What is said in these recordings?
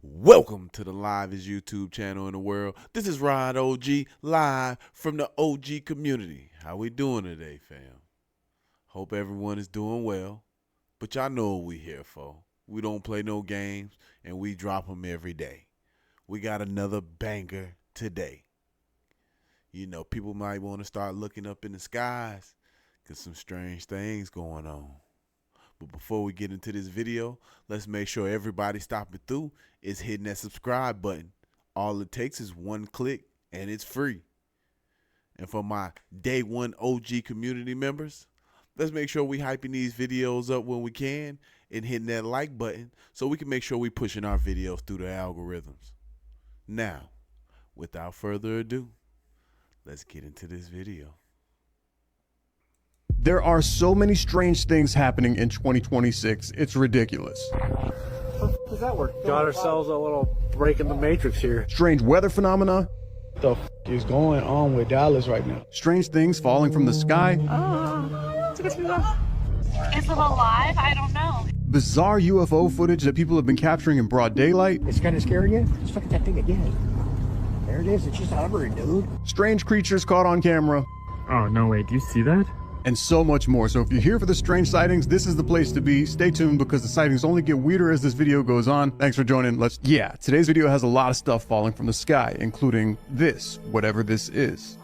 Welcome to the livest YouTube channel in the world. This is Rod OG live from the OG community. How we doing today, fam? Hope everyone is doing well. But y'all know what we here for. We don't play no games, and we drop them every day. We got another banger today. You know, people might want to start looking up in the skies because some strange things going on. But before we get into this video, let's make sure everybody stopping through is hitting that subscribe button. All it takes is one click and it's free. And for my day one OG community members, let's make sure we hyping these videos up when we can and hitting that like button so we can make sure we pushing our videos through the algorithms. Now, without further ado, let's get into this video. There are so many strange things happening in 2026. It's ridiculous. Does that work? Got ourselves a little break in the matrix here. Strange weather phenomena. What the is going on with Dallas right now? Strange things falling from the sky. Is it alive? I don't know. Bizarre UFO footage that people have been capturing in broad daylight. It's kind of scary you. Let's look at that thing again. There it is. It's just hovering, dude. Strange creatures caught on camera. Oh, no way. Do you see that? And so much more. So if you're here for the strange sightings, this is the place to be. Stay tuned because the sightings only get weirder as this video goes on. Thanks for joining. Today's video has a lot of stuff falling from the sky, including this, whatever this is.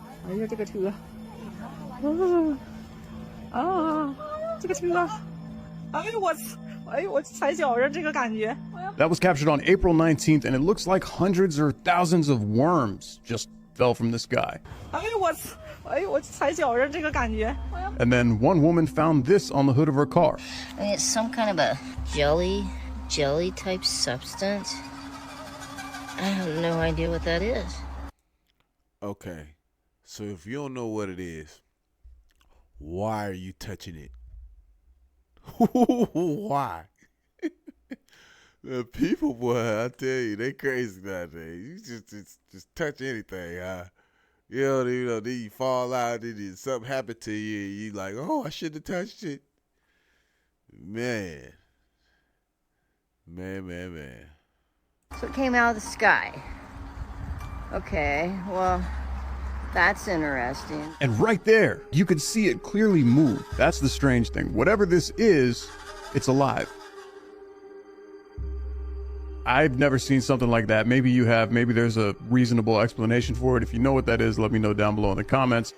That was captured on April 19th, and it looks like hundreds or thousands of worms just fell from the sky. And then one woman found this on the hood of her car. I mean, it's some kind of a jelly type substance. I have no idea what that is. Okay, so if you don't know what it is, why are you touching it? Why? The people, boy, I tell you, they crazy nowadays. You just touch anything, huh? You know, then you fall out, then something happen to you, and you like, oh, I shouldn't have touched it. Man. So it came out of the sky. Okay, well, that's interesting. And right there, you could see it clearly move. That's the strange thing. Whatever this is, it's alive. I've never seen something like that. Maybe you have. Maybe there's a reasonable explanation for it. If you know what that is, let me know down below in the comments.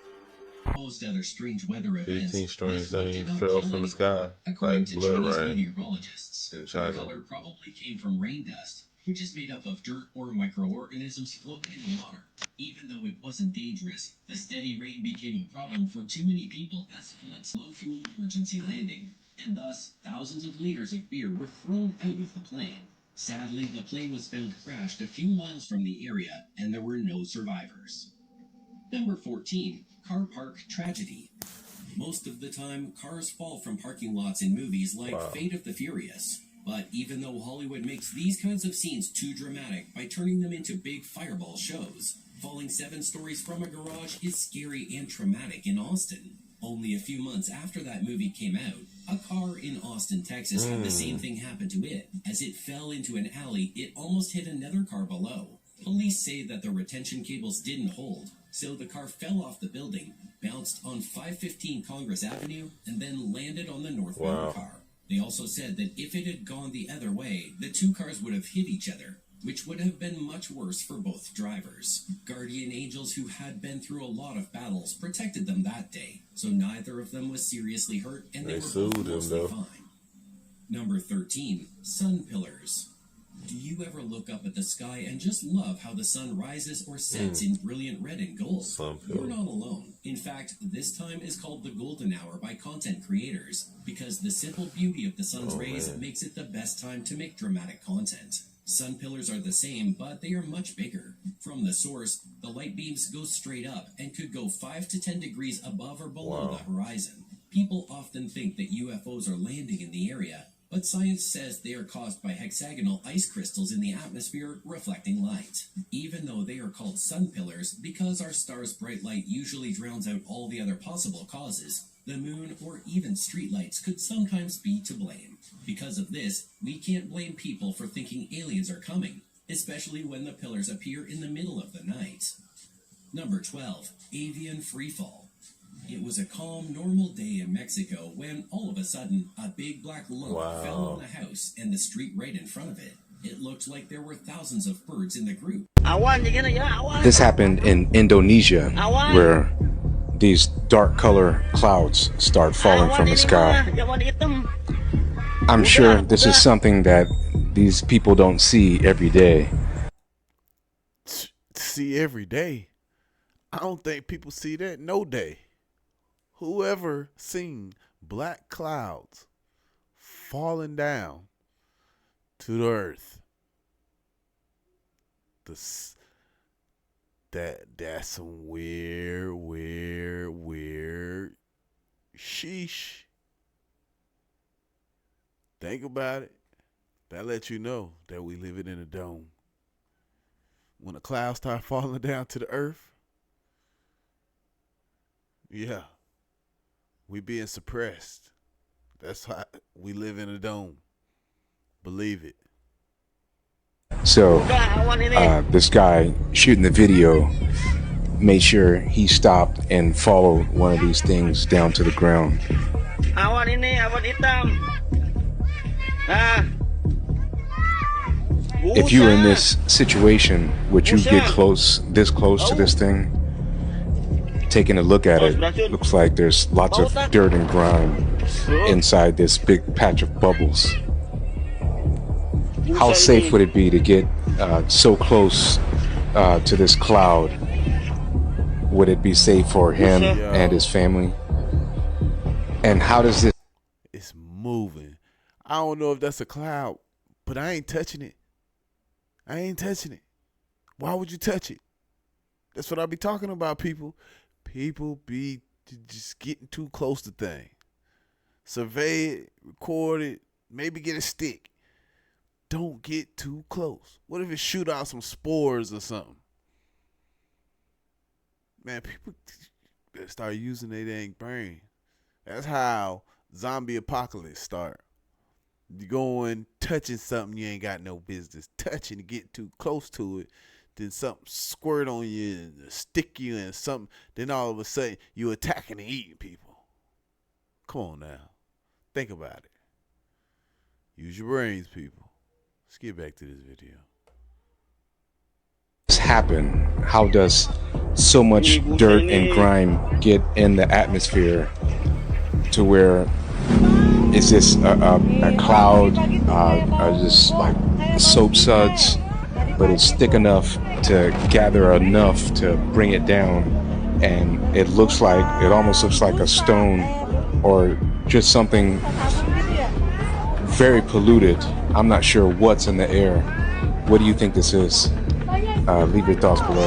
Other strange weather events. 15 strange things fell from the sky, According like to blood Chinese rain meteorologists, in the China. color probably came from rain dust, which is made up of dirt or microorganisms floating in the water. Even though it wasn't dangerous, the steady rain became a problem for too many people as pilots low fuel emergency landing, and thus thousands of liters of beer were thrown out of the plane. Sadly, the plane was found crashed a few miles from the area, and there were no survivors. Number 14. Car park tragedy. Most of the time, cars fall from parking lots in movies like Fate of the Furious. But even though Hollywood makes these kinds of scenes too dramatic by turning them into big fireball shows, falling 7 stories from a garage is scary and traumatic in Austin. Only a few months after that movie came out, a car in Austin, Texas had the same thing happen to it. As it fell into an alley, it almost hit another car below. Police say that the retention cables didn't hold, so the car fell off the building, bounced on 515 Congress Avenue, and then landed on the northbound car. They also said that if it had gone the other way, the two cars would have hit each other, which would have been much worse for both drivers. Guardian angels who had been through a lot of battles protected them that day, so neither of them was seriously hurt, and they were both mostly fine. Number 13. Sun pillars. Do you ever look up at the sky and just love how the sun rises or sets in brilliant red and gold? You're not alone. In fact, this time is called the golden hour by content creators because the simple beauty of the sun's rays makes it the best time to make dramatic content. Sun pillars are the same, but they are much bigger. From the source, the light beams go straight up and could go 5 to 10 degrees above or below the horizon. People often think that UFOs are landing in the area, but science says they are caused by hexagonal ice crystals in the atmosphere reflecting light. Even though they are called sun pillars, because our star's bright light usually drowns out all the other possible causes, The moon or even streetlights could sometimes be to blame. Because of this, we can't blame people for thinking aliens are coming, especially when the pillars appear in the middle of the night. Number 12. Avian Freefall. It was a calm, normal day in Mexico when, all of a sudden, a big black lump fell on a house and the street right in front of it. It looked like there were thousands of birds in the group. This happened in Indonesia, where these dark color clouds start falling from the sky. I'm sure this is something that these people don't see every day. See every day? I don't think people see that no day. Whoever seen black clouds falling down to the earth, that's some weird sheesh. Think about it. That lets you know that we live in a dome. When the clouds start falling down to the earth, yeah, we being suppressed. That's why we live in a dome. Believe it. So this guy shooting the video made sure he stopped and followed one of these things down to the ground. If you were in this situation, would you get this close to this thing? Taking a look at it, looks like there's lots of dirt and grime inside this big patch of bubbles. How safe would it be to get so close to this cloud? Would it be safe for him and his family? And how does this... It's moving. I don't know if that's a cloud, but I ain't touching it. I ain't touching it. Why would you touch it? That's what I be talking about, people. People be just getting too close to things. Survey it, record it, maybe get a stick. Don't get too close. What if it shoot out some spores or something? Man, people better start using their dang brain. That's how zombie apocalypse start. You going touching something you ain't got no business touching, get too close to it, then something squirt on you and stick you and something, then all of a sudden you attacking and eating people. Come on now. Think about it. Use your brains, people. Let's get back to this video. This happen? How does so much dirt and grime get in the atmosphere to where is this a cloud, just like soap suds, but it's thick enough to gather enough to bring it down, and it almost looks like a stone or just something very polluted. I'm not sure what's in the air. What do you think this is? Leave your thoughts below.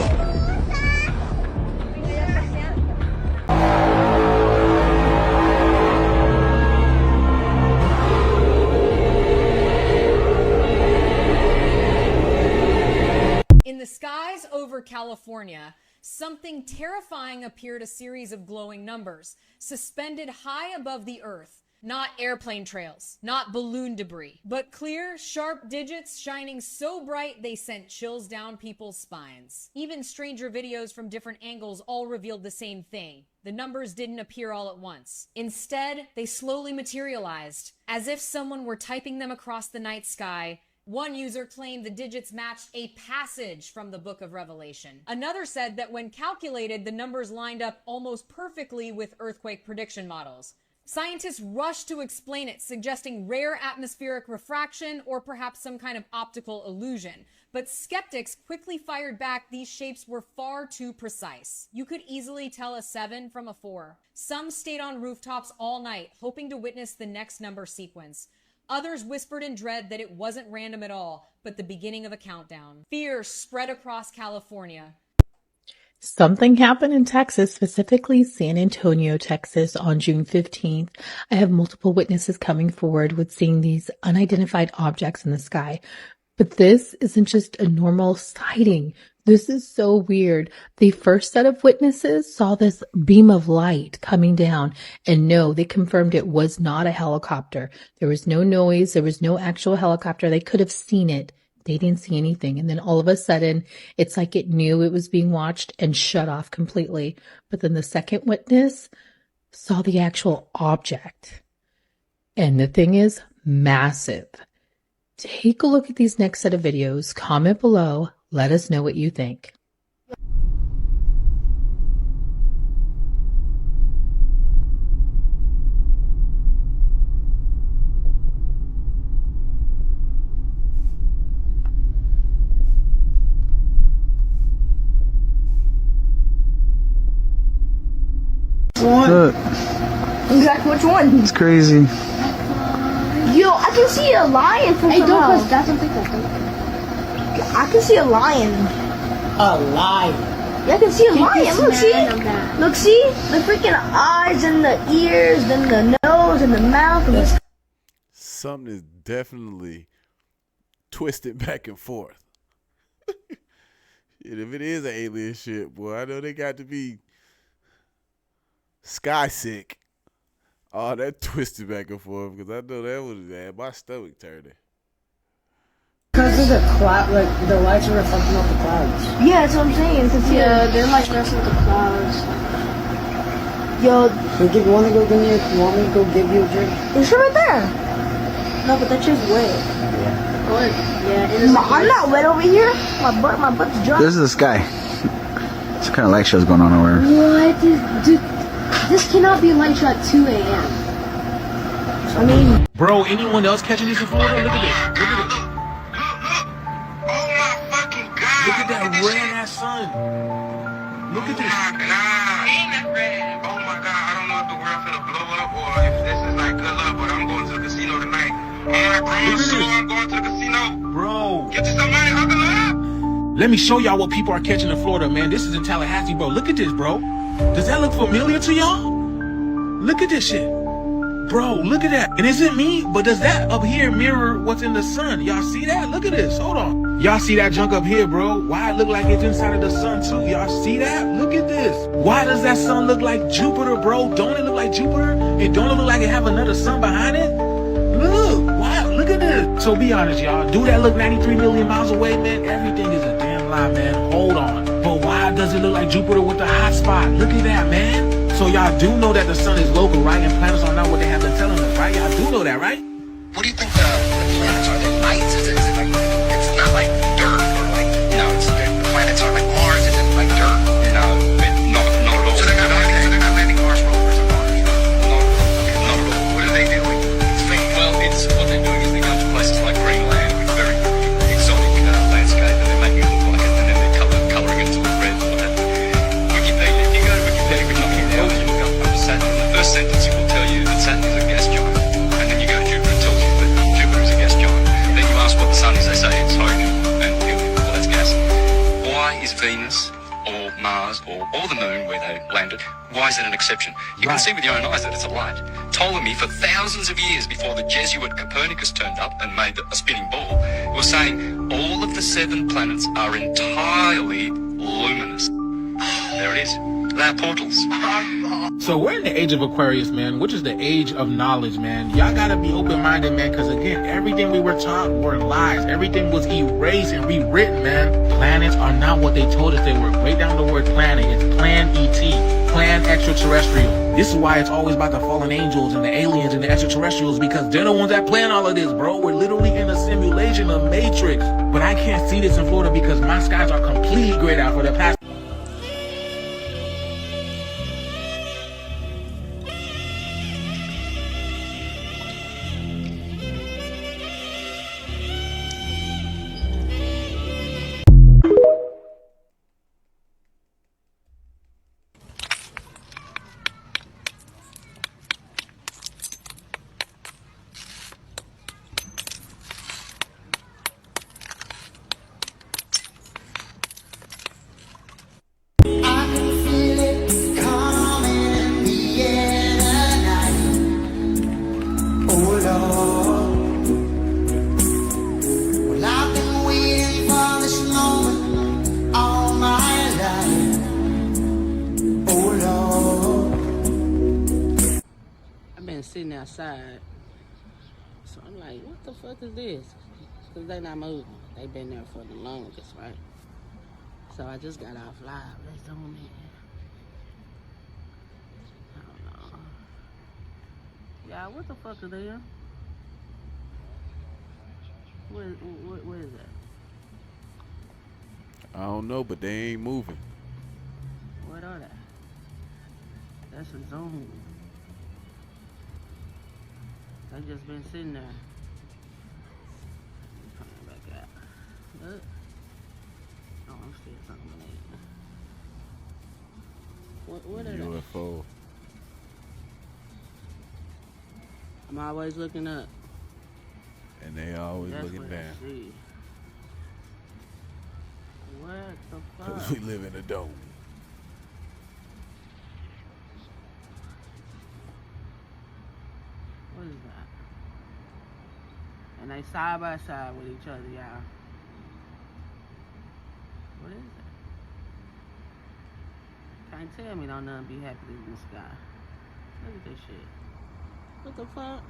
In the skies over California, something terrifying appeared, a series of glowing numbers, suspended high above the earth. Not airplane trails, not balloon debris, but clear, sharp digits shining so bright they sent chills down people's spines. Even stranger videos from different angles all revealed the same thing. The numbers didn't appear all at once. Instead, they slowly materialized, as if someone were typing them across the night sky. One user claimed the digits matched a passage from the Book of Revelation. Another said that when calculated, the numbers lined up almost perfectly with earthquake prediction models. Scientists rushed to explain it, suggesting rare atmospheric refraction or perhaps some kind of optical illusion. But skeptics quickly fired back these shapes were far too precise. You could easily tell a 7 from a 4. Some stayed on rooftops all night, hoping to witness the next number sequence. Others whispered in dread that it wasn't random at all, but the beginning of a countdown. Fear spread across California. Something happened in Texas, specifically San Antonio, Texas, on June 15th. I have multiple witnesses coming forward with seeing these unidentified objects in the sky. But this isn't just a normal sighting. This is so weird. The first set of witnesses saw this beam of light coming down, and no, they confirmed it was not a helicopter. There was no noise. There was no actual helicopter. They could have seen it. They didn't see anything. And then all of a sudden, it's like it knew it was being watched and shut off completely. But then the second witness saw the actual object. And the thing is massive. Take a look at these next set of videos. Comment below. Let us know what you think. Look. Exactly which one? It's crazy. Yo, I can see a lion from Hey, don't house. press that. Don't think that. I can see a lion. A lion. Yeah, I can see a lion. Look, see? Man of that. Look, see? The freaking eyes and the ears and the nose and the mouth and the... Something is definitely twisted back and forth. And if it is an alien shit, boy, I know they got to be sky sick. Oh, that twisted back and forth, because I know that would have had my stomach turning. Because of the cloud, like the lights are reflecting off the clouds. Yeah, that's what I'm saying. Yeah, they're like messing with the clouds. Yo, You want me to go give you a drink? it's right there. No, but that shit's wet. Yeah. Or, yeah, it is. I'm not wet over here. My butt's dry. This is the sky. It's kind of light shows going on over here. What is, dude? This cannot be a light show at 2 a.m. I mean, bro, anyone else catching this in Florida? Look at this. Look at this. Look at that red ass sun. Look at this. Ain't that red? Oh my god, I don't know if the world finna blow up or if this is like good luck, but I'm going to the casino tonight. Oh my grandma's sure I'm going to the casino. Bro. Get you some money, hook up. Let me show y'all what people are catching in Florida, man. This is in Tallahassee, bro. Look at this, bro. Does that look familiar to y'all? Look at this shit. Bro, look at that. And isn't me, but does that up here mirror what's in the sun? Y'all see that? Look at this. Hold on. Y'all see that junk up here, bro? Why it look like it's inside of the sun too? Y'all see that? Look at this. Why does that sun look like Jupiter, bro? Don't it look like Jupiter? And don't it look like it have another sun behind it? Look. Wow. Look at this. So be honest, y'all. Do that look 93 million miles away, man? Everything is a damn lie, man. Hold on. But why does it look like Jupiter with the hot spot? Look at that, man. So y'all do know that the sun is local, right? And planets are not what they have been telling us, right? Y'all do know that, right? What do you think the planets are? They lights? Is it like, it's not like dirt or like, it's the planets are like Mars, is it like dirt? No, not at all. So they're not landing Mars rovers on Mars? Not at all. What are they doing? Well, what they're doing is they're going to places like Greenland with very exotic landscape, and they're making it look like it, and then they're colouring it to look red. Wikipedia, if you go to Wikipedia, we're talking now, and you look up Saturn, the first sentence it will tell you that Saturn is a gas giant, and then you go to Jupiter, it tells you that Jupiter is a gas giant. Then you ask what the sun is, they say it's hydrogen and helium, well that's gas. Why is Venus or Mars or the moon where they landed, why is it an exception? You can see with your own eyes that it's a light. Ptolemy, for thousands of years before the Jesuit Copernicus turned up and made a spinning ball, was saying all of the 7 planets are entirely luminous. There it is. They're portals. So we're in the age of Aquarius, man, which is the age of knowledge, man. Y'all gotta be open-minded, man, because again, everything we were taught were lies. Everything was erased and rewritten, man. Planets are not what they told us they were. Break down the word planet. It's plan ET, plan extraterrestrial. This is why it's always about the fallen angels and the aliens and the extraterrestrials, because they're the ones that plan all of this, bro. We're literally in a simulation of Matrix. But I can't see this in Florida because my skies are completely grayed out for the past. outside. So I'm like, what the fuck is this? Because they not moving. They been there for the longest, right? So I just got off live. Let's zoom in. I don't know. Yeah, what the fuck are they in? What is that? I don't know, but they ain't moving. What are they? That's a zoom. They just been sitting there. Coming back out. Look. Oh, I'm still something like what are they? UFO. I'm always looking up. And they always That's looking what down. I see. What the fuck? Because we live in a dome. What is that? And they side by side with each other, y'all. What is it? Can't tell me don't nothing be happening in the sky. Look at this shit. What the fuck?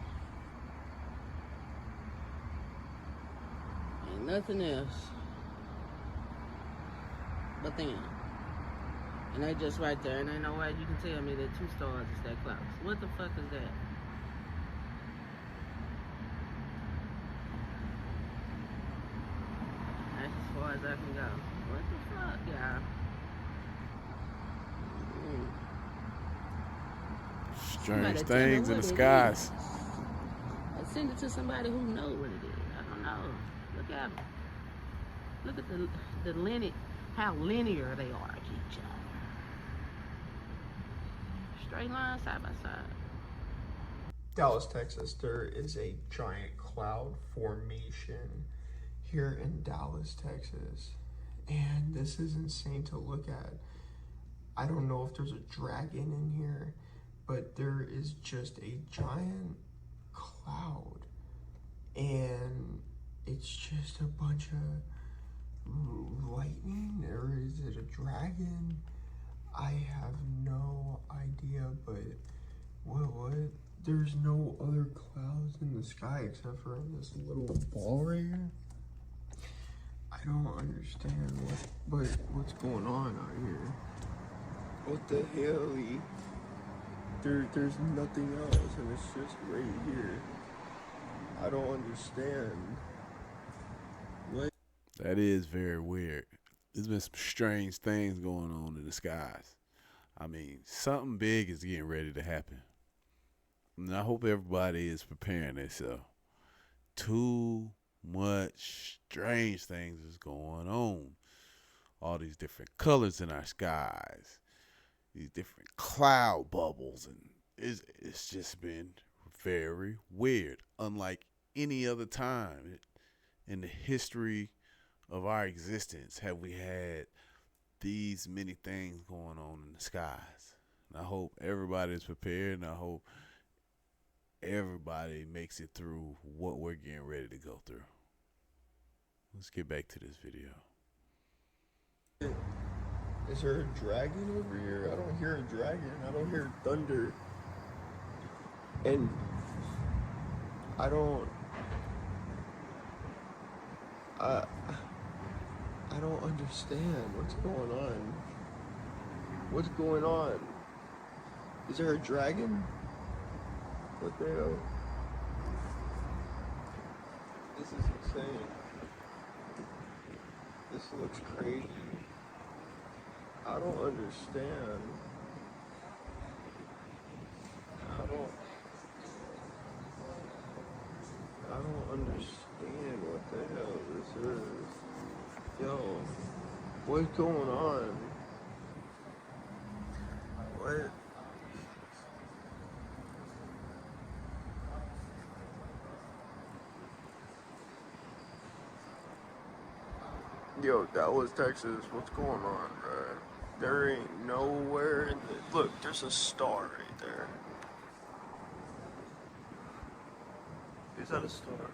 Ain't nothing else but them. And they just right there. And ain't no way you can tell me that 2 stars is that close. What the fuck is that? That's as far as I can go. What the fuck, y'all? Strange things in the skies. Send it to somebody who knows what it is. I don't know. Look at them. Look at the linear, how linear they are to each other. Straight line, side by side. Dallas, Texas, there is a giant cloud formation here in Dallas, Texas. And this is insane to look at. I don't know if there's a dragon in here, but there is just a giant cloud. And it's just a bunch of lightning, or is it a dragon? I have no idea, but what? There's no other clouds in the sky except for this little ball right here. I don't understand what's going on out here. What the hell? There's nothing else, and it's just right here. I don't understand. What? That is very weird. There's been some strange things going on in the skies. I mean, something big is getting ready to happen. And I hope everybody is preparing themselves. Too much strange things is going on. All these different colors in our skies. These different cloud bubbles. And it's just been very weird. Unlike any other time in the history of our existence have we had these many things going on in the skies. And I hope everybody is prepared, and I hope everybody makes it through what we're getting ready to go through. Let's get back to this video. Is there a dragon over here? I don't hear a dragon. I don't hear thunder. And I don't understand what's going on. What's going on? Is there a dragon? What the hell? This is insane. This looks crazy. I don't understand. I don't understand what the hell this is. Yo, what's going on? What? Yo, Dallas, Texas, what's going on, bro? There ain't nowhere in the... Look, there's a star right there. Is that a star?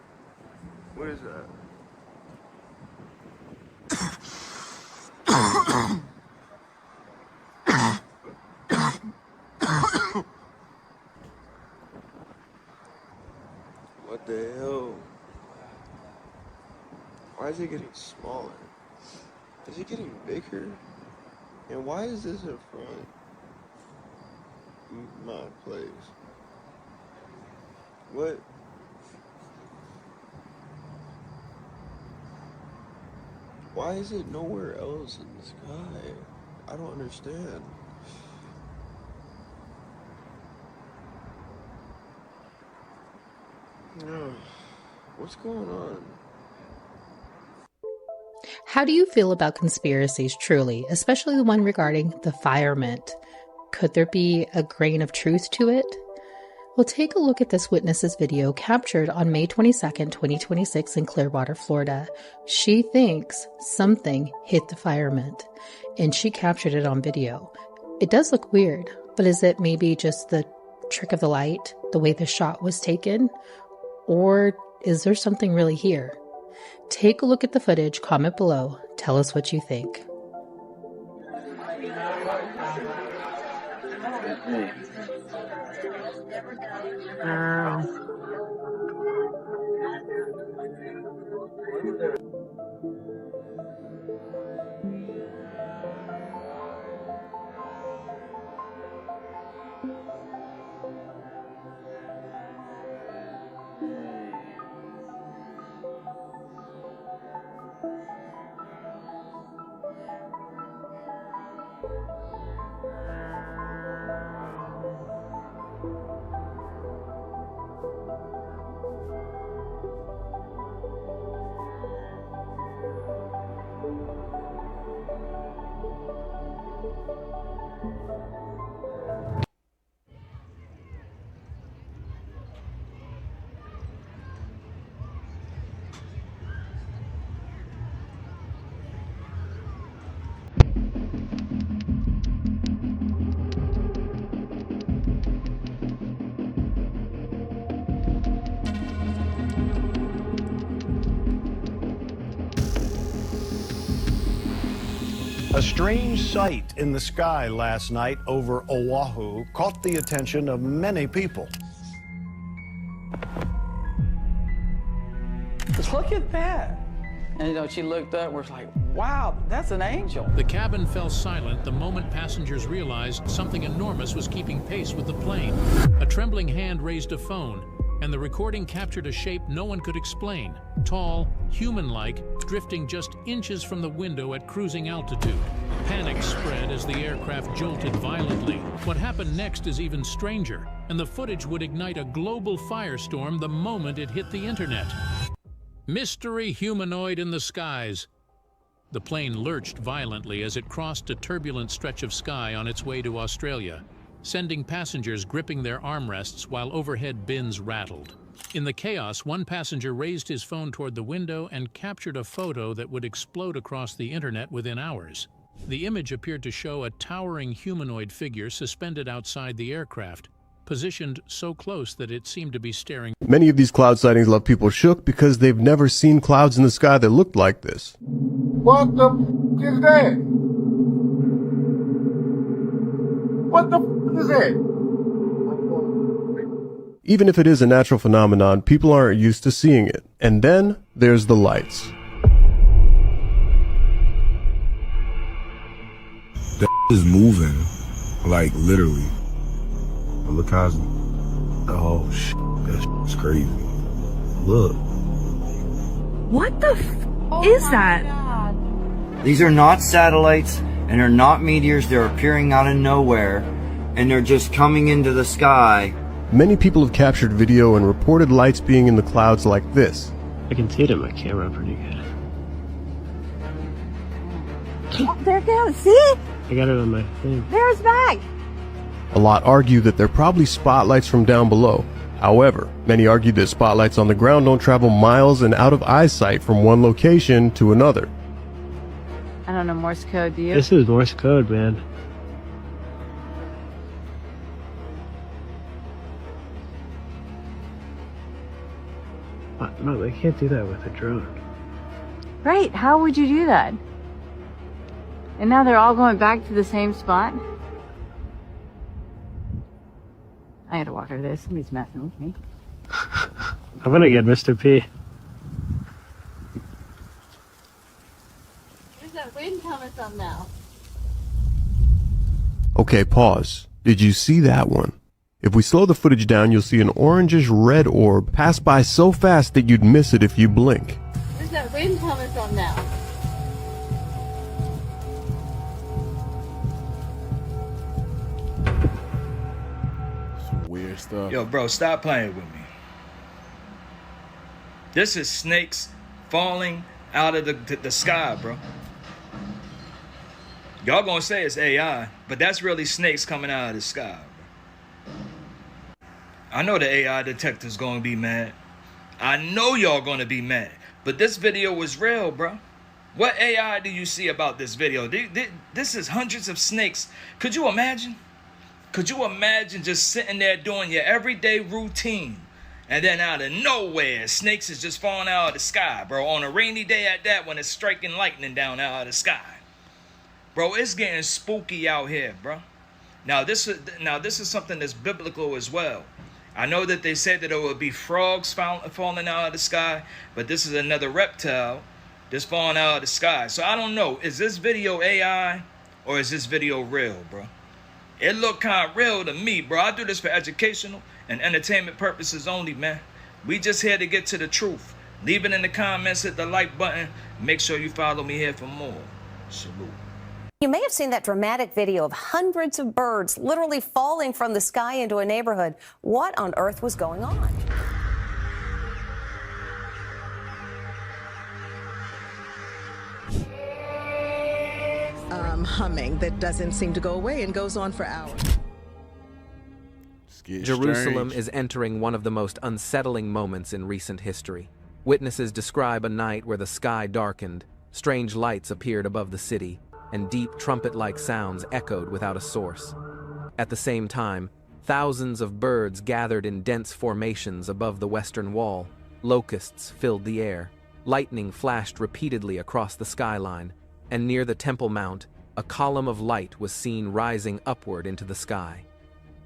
What is that? Why is it getting smaller? Is it getting bigger? And why is this in front of my place? What? Why is it nowhere else in the sky? I don't understand. What's going on? How do you feel about conspiracies truly, especially the one regarding the firement? Could there be a grain of truth to it? Well, take a look at this witness's video captured on May 22nd, 2026 in Clearwater, Florida. She thinks something hit the firement, and she captured it on video. It does look weird, but is it maybe just the trick of the light, the way the shot was taken? Or is there something really here? Take a look at the footage, comment below, tell us what you think. A strange sight in the sky last night over Oahu caught the attention of many people. Look at that. And, you know, she looked up and was like, wow, that's an angel. The cabin fell silent the moment passengers realized something enormous was keeping pace with the plane. A trembling hand raised a phone, and the recording captured a shape no one could explain. Tall, human-like, drifting just inches from the window at cruising altitude. Panic spread as the aircraft jolted violently. What happened next is even stranger, and the footage would ignite a global firestorm the moment it hit the internet. Mystery humanoid in the skies. The plane lurched violently as it crossed a turbulent stretch of sky on its way to Australia, sending passengers gripping their armrests while overhead bins rattled. In the chaos, one passenger raised his phone toward the window and captured a photo that would explode across the internet within hours. The image appeared to show a towering humanoid figure suspended outside the aircraft, positioned so close that it seemed to be staring. Many of these cloud sightings left people shook because they've never seen clouds in the sky that looked like this. What the f is that? What the f is that? Even if it is a natural phenomenon, people aren't used to seeing it. And then there's the lights. That is moving, like literally. Look how, oh shit, that's crazy. Look. What the f is that? These are not satellites, and they're not meteors. They're appearing out of nowhere, and they're just coming into the sky. Many people have captured video and reported lights being in the clouds like this. I can see it in my camera pretty good. Oh, there it goes. See? I got it on my thing. There's back. A lot argue that they're probably spotlights from down below. However, many argue that spotlights on the ground don't travel miles and out of eyesight from one location to another. I don't know Morse code, do you? This is Morse code, man. No, they can't do that with a drone. Right, how would you do that? And now they're all going back to the same spot? I gotta walk over this. Somebody's messing with me. I'm gonna get Mr. P. Where's that wind coming from now? Okay, pause. Did you see that one? If we slow the footage down, you'll see an orangish red orb pass by so fast that you'd miss it if you blink. Where's that wind coming from now? Some weird stuff. Yo, bro, stop playing with me. This is snakes falling out of the sky, bro. Y'all gonna say it's AI, but that's really snakes coming out of the sky, bro. I know the AI detector's gonna be mad. I know y'all gonna be mad, but this video was real, bro. What AI do you see about this video? This is hundreds of snakes. Could you imagine? Could you imagine just sitting there doing your everyday routine, and then out of nowhere, snakes is just falling out of the sky, bro, on a rainy day at that, when it's striking lightning down out of the sky. Bro, it's getting spooky out here, bro. Now this is something that's biblical as well. I know that they said that it would be frogs falling out of the sky, but this is another reptile that's falling out of the sky. So I don't know, is this video AI or is this video real, bro? It looked kind of real to me, bro. I do this for educational and entertainment purposes only, man. We just here to get to the truth. Leave it in the comments, hit the like button. Make sure you follow me here for more. Salute. You may have seen that dramatic video of hundreds of birds literally falling from the sky into a neighborhood. What on earth was going on? Humming that doesn't seem to go away and goes on for hours. Jerusalem is entering one of the most unsettling moments in recent history. Witnesses describe a night where the sky darkened, strange lights appeared above the city, and deep trumpet-like sounds echoed without a source. At the same time, thousands of birds gathered in dense formations above the western wall. Locusts filled the air. Lightning flashed repeatedly across the skyline, and near the Temple Mount, a column of light was seen rising upward into the sky.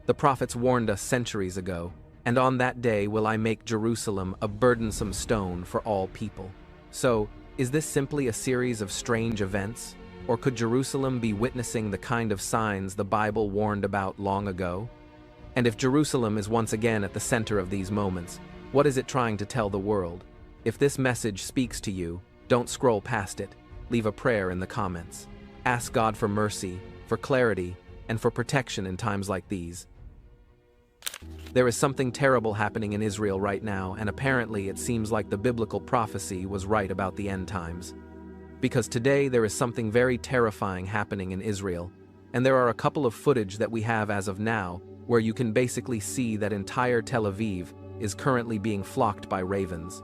The prophets warned us centuries ago, and on that day will I make Jerusalem a burdensome stone for all people. So, is this simply a series of strange events? Or could Jerusalem be witnessing the kind of signs the Bible warned about long ago? And if Jerusalem is once again at the center of these moments, what is it trying to tell the world? If this message speaks to you, don't scroll past it. Leave a prayer in the comments. Ask God for mercy, for clarity, and for protection in times like these. There is something terrible happening in Israel right now, and apparently it seems like the biblical prophecy was right about the end times. Because today there is something very terrifying happening in Israel, and there are a couple of footage that we have as of now where you can basically see that entire Tel Aviv is currently being flocked by ravens.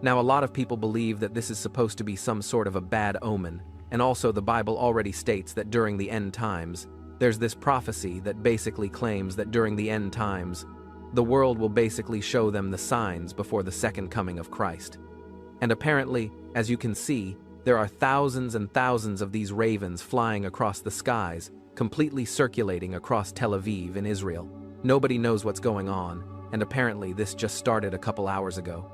Now, a lot of people believe that this is supposed to be some sort of a bad omen, and also the Bible already states that during the end times, there's this prophecy that basically claims that during the end times, the world will basically show them the signs before the second coming of Christ. And apparently, as you can see, there are thousands and thousands of these ravens flying across the skies, completely circulating across Tel Aviv in Israel. Nobody knows what's going on, and apparently this just started a couple hours ago.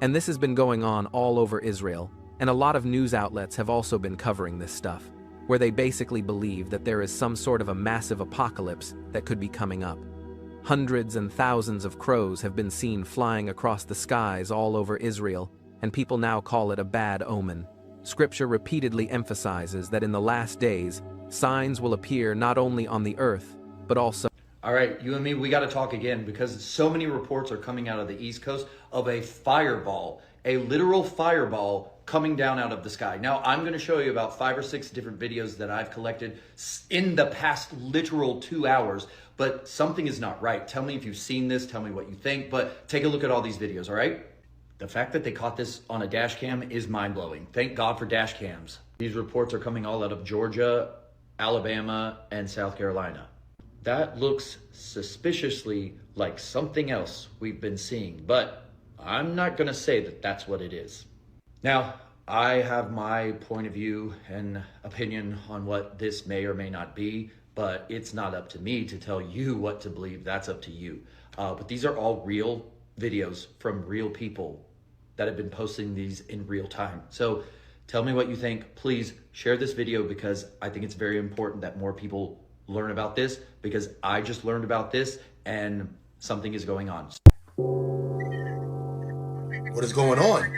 And this has been going on all over Israel, and a lot of news outlets have also been covering this stuff, where they basically believe that there is some sort of a massive apocalypse that could be coming up. Hundreds and thousands of crows have been seen flying across the skies all over Israel, and people now call it a bad omen. Scripture repeatedly emphasizes that in the last days, signs will appear not only on the earth, but also... All right, you and me, we got to talk again because so many reports are coming out of the East Coast of a fireball, a literal fireball coming down out of the sky. Now, I'm going to show you about 5 or 6 different videos that I've collected in the past literal 2 hours, but something is not right. Tell me if you've seen this, tell me what you think, but take a look at all these videos, all right? The fact that they caught this on a dash cam is mind-blowing. Thank God for dash cams. These reports are coming all out of Georgia, Alabama, and South Carolina. That looks suspiciously like something else we've been seeing, but I'm not going to say that that's what it is. Now, I have my point of view and opinion on what this may or may not be, but it's not up to me to tell you what to believe. That's up to you. But these are all real videos from real people that have been posting these in real time. So Tell me what you think. Please share this video because I think it's very important that more people learn about this, because I just learned about this and something is going on. What is going on?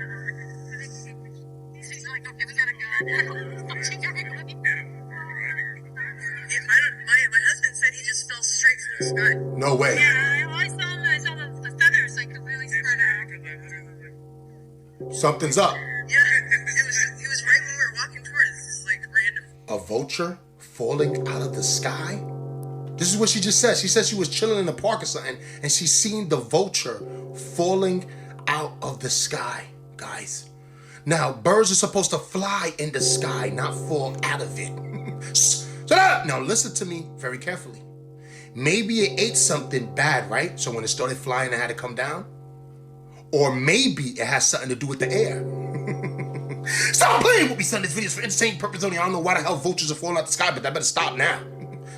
My husband said he just fell straight from the sky. No way. Yeah, I saw him. I saw the feathers like completely spread out. Something's up. Yeah, it was right when we were walking towards. This is like random. A vulture falling out of the sky? This is what she just said. She said she was chilling in the park or something, and she seen the vulture falling out of the sky, guys. Now, birds are supposed to fly in the sky, not fall out of it. Shut up! Now, listen to me very carefully. Maybe it ate something bad, right? So when it started flying, it had to come down. Or maybe it has something to do with the air. Stop playing with me, son. This video is for entertainment purposes only. I don't know why the hell vultures are falling out the sky, but that better stop now.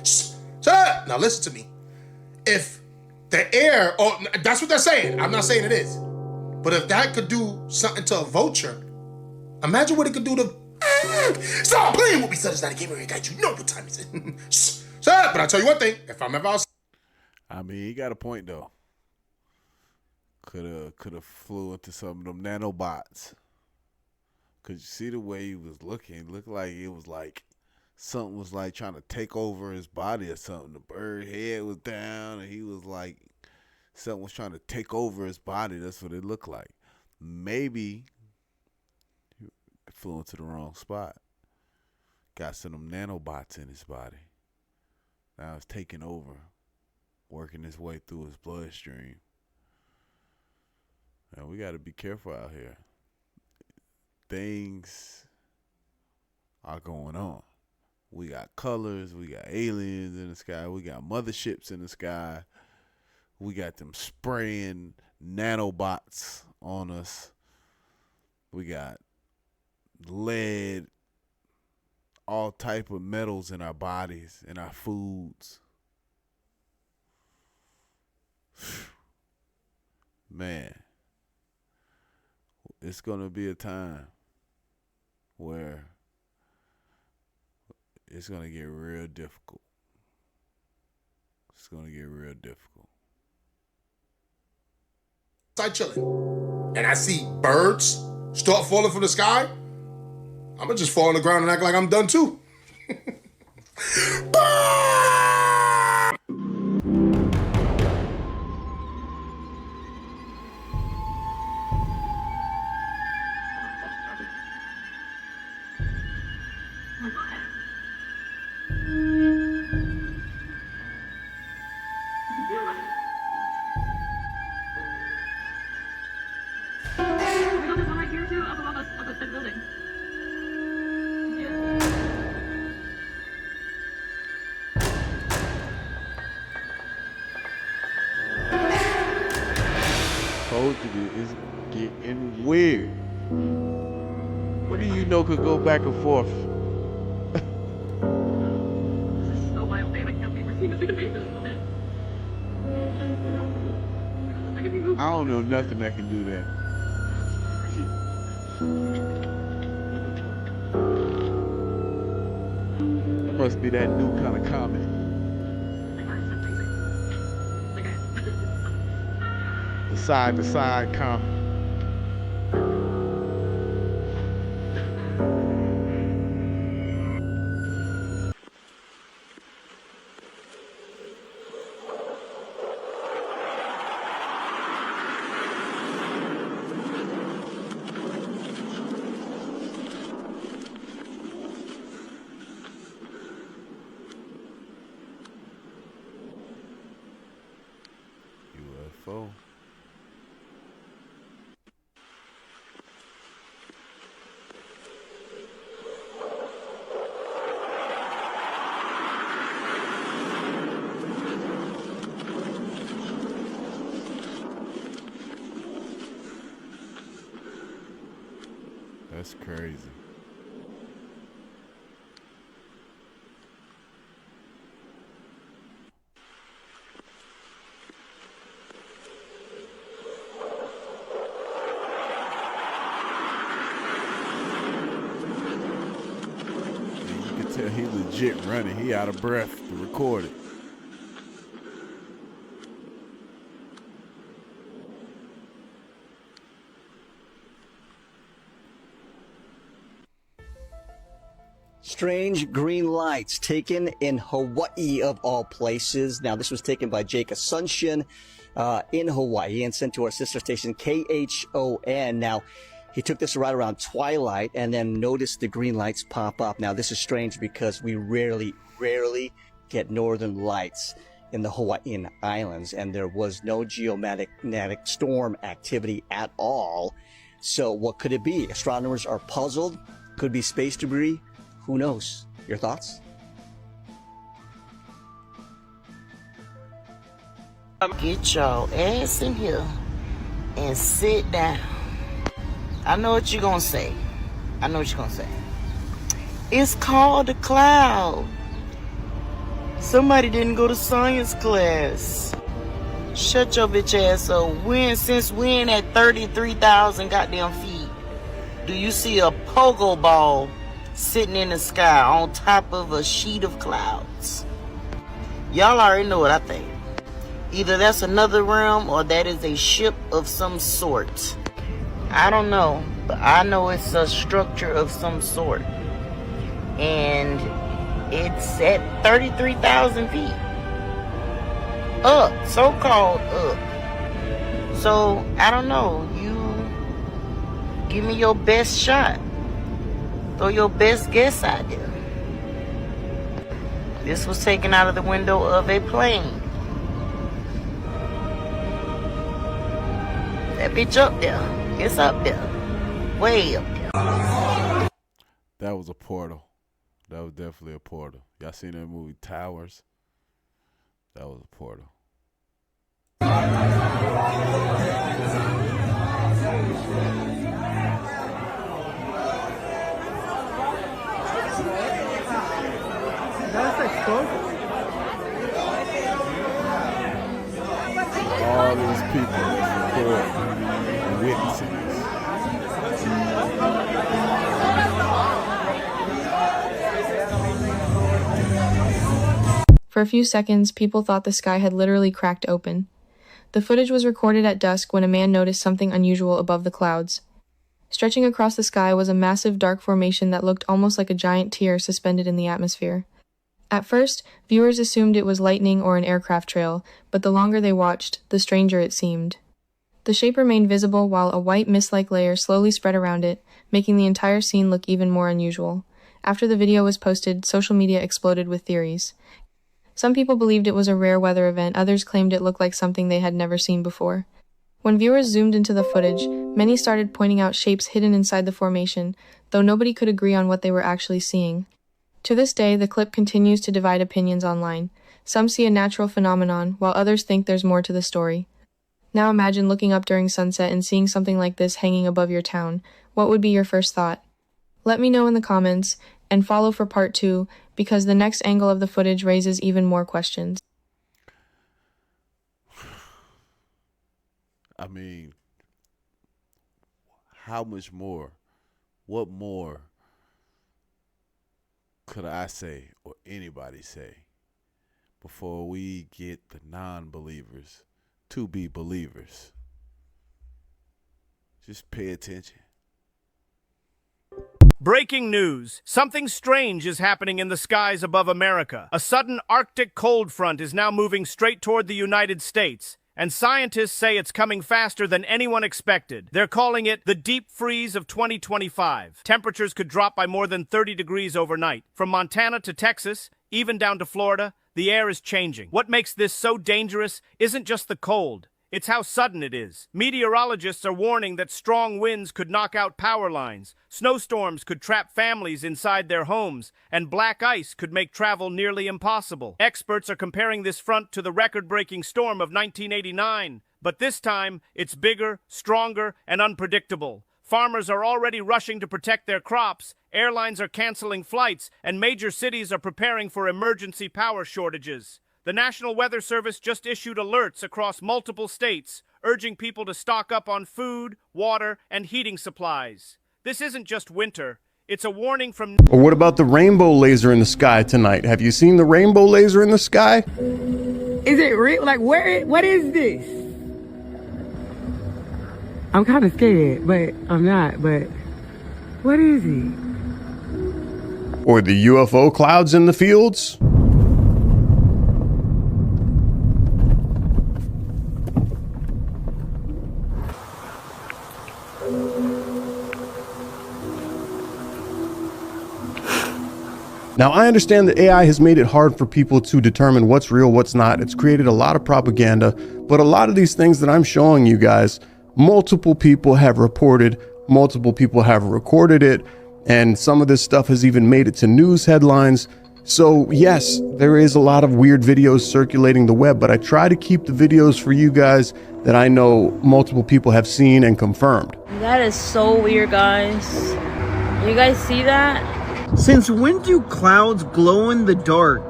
Shut up! Now, listen to me. If the air, oh, that's what they're saying. I'm not saying it is. But if that could do something to a vulture, imagine what it could do to... Stop playing with me, son. It's not a game, guys. You know what time it is. Shut up. But I'll tell you one thing. If I'm ever outside... I mean, he got a point, though. Could have flew into some of them nanobots. Could you see the way he was looking? It looked like it was like something was like trying to take over his body or something. The bird head was down, and he was like, something was trying to take over his body. That's what it looked like. Maybe he flew into the wrong spot. Got some of them nanobots in his body. Now it's taking over, working its way through his bloodstream. And we got to be careful out here. Things are going on. We got colors. We got aliens in the sky. We got motherships in the sky. We got them spraying nanobots on us. We got lead, all type of metals in our bodies, in our foods. Man, it's going to be a time where it's going to get real difficult. It's going to get real difficult. Outside chilling, and I see birds start falling from the sky, I'm going to just fall on the ground and act like I'm done too. Told you it's getting weird. What do you know could go back and forth? I don't know nothing that can do that. It must be that new kind of comic. The side-to-side comic. UFO. That's crazy. Tell he legit running. He out of breath to record it. Strange green lights taken in Hawaii of all places. Now, this was taken by Jake Asuncion in Hawaii and sent to our sister station KHON. Now, he took this right around twilight and then noticed the green lights pop up. Now, this is strange because we rarely get northern lights in the Hawaiian Islands, and there was no geomagnetic storm activity at all. So what could it be? Astronomers are puzzled. Could be space debris. Who knows? Your thoughts? Get y'all ass in here and sit down. I know what you're gonna say. It's called a cloud. Somebody didn't go to science class. Shut your bitch ass up. Since when at 33,000 goddamn feet do you see a pogo ball sitting in the sky on top of a sheet of clouds? Y'all already know what I think. Either that's another realm or that is a ship of some sort. I don't know, but I know it's a structure of some sort. And it's at 33,000 feet. Up, so-called up. So, I don't know, you give me your best shot. Throw your best guess out there. This was taken out of the window of a plane. That bitch up there. It's up there. Way up there. That was a portal. That was definitely a portal. Y'all seen that movie Towers? That was a portal. All these people record and witnessing this. For a few seconds, people thought the sky had literally cracked open. The footage was recorded at dusk when a man noticed something unusual above the clouds. Stretching across the sky was a massive dark formation that looked almost like a giant tear suspended in the atmosphere. At first, viewers assumed it was lightning or an aircraft trail, but the longer they watched, the stranger it seemed. The shape remained visible while a white mist-like layer slowly spread around it, making the entire scene look even more unusual. After the video was posted, social media exploded with theories. Some people believed it was a rare weather event, others claimed it looked like something they had never seen before. When viewers zoomed into the footage, many started pointing out shapes hidden inside the formation, though nobody could agree on what they were actually seeing. To this day, the clip continues to divide opinions online. Some see a natural phenomenon, while others think there's more to the story. Now imagine looking up during sunset and seeing something like this hanging above your town. What would be your first thought? Let me know in the comments, and follow for part 2, because the next angle of the footage raises even more questions. I mean, how much more? What more could I say or anybody say before we get the non-believers to be believers? Just pay attention. Breaking news. Something strange is happening in the skies above America. A sudden Arctic cold front is now moving straight toward the United States, and scientists say it's coming faster than anyone expected. They're calling it the deep freeze of 2025. Temperatures could drop by more than 30 degrees overnight. From Montana to Texas, even down to Florida, the air is changing. What makes this so dangerous isn't just the cold. It's how sudden it is. Meteorologists are warning that strong winds could knock out power lines, snowstorms could trap families inside their homes, and black ice could make travel nearly impossible. Experts are comparing this front to the record-breaking storm of 1989, but this time it's bigger, stronger, and unpredictable. Farmers are already rushing to protect their crops, airlines are canceling flights, and major cities are preparing for emergency power shortages. The National Weather Service just issued alerts across multiple states, urging people to stock up on food, water, and heating supplies. This isn't just winter, It's a warning from... Or what about the rainbow laser in the sky tonight? Have you seen the rainbow laser in the sky? Is it real? Like, what is this? I'm kind of scared, but I'm not. But what is it? Or the UFO clouds in the fields? Now, I understand that AI has made it hard for people to determine what's real, what's not. It's created a lot of propaganda, but a lot of these things that I'm showing you guys, multiple people have reported, multiple people have recorded it, and some of this stuff has even made it to news headlines. So yes, there is a lot of weird videos circulating the web, but I try to keep the videos for you guys that I know multiple people have seen and confirmed. That is so weird, guys. You guys see that? Since when do clouds glow in the dark?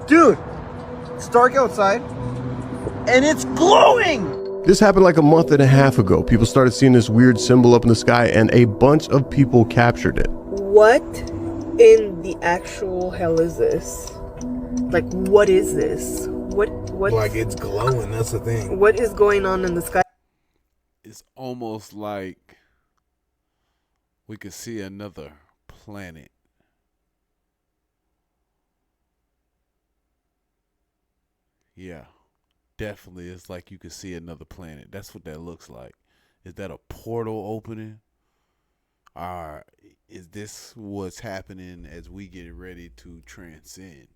Dude, it's dark outside and it's glowing! This happened like a month and a half ago. People started seeing this weird symbol up in the sky and a bunch of people captured it. What in the actual hell is this? Like, what is this? What? Like, it's glowing, that's the thing. What is going on in the sky? It's almost like we could see another planet. Yeah, definitely. It's like you could see another planet. That's what that looks like. Is that a portal opening? Or is this what's happening as we get ready to transcend?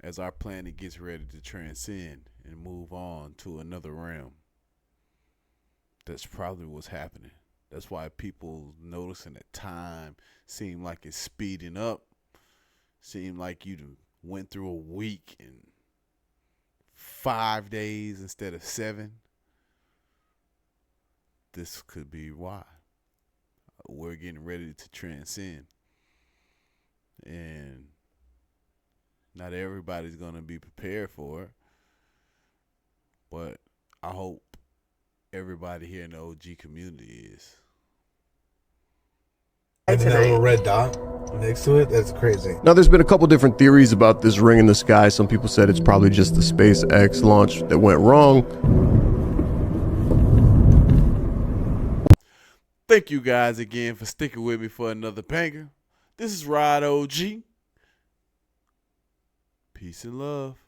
As our planet gets ready to transcend and move on to another realm. That's probably what's happening. That's why people noticing that time seem like it's speeding up. Seem like you went through a week in 5 days instead of 7. This could be why. We're getting ready to transcend. And not everybody's going to be prepared for it. But I hope everybody here in the OG community is. And that little red dot next to it, that's crazy. Now, there's been a couple different theories about this ring in the sky. Some people said it's probably just the SpaceX launch that went wrong. Thank you guys again for sticking with me for another banger. This is Rod OG. Peace and love.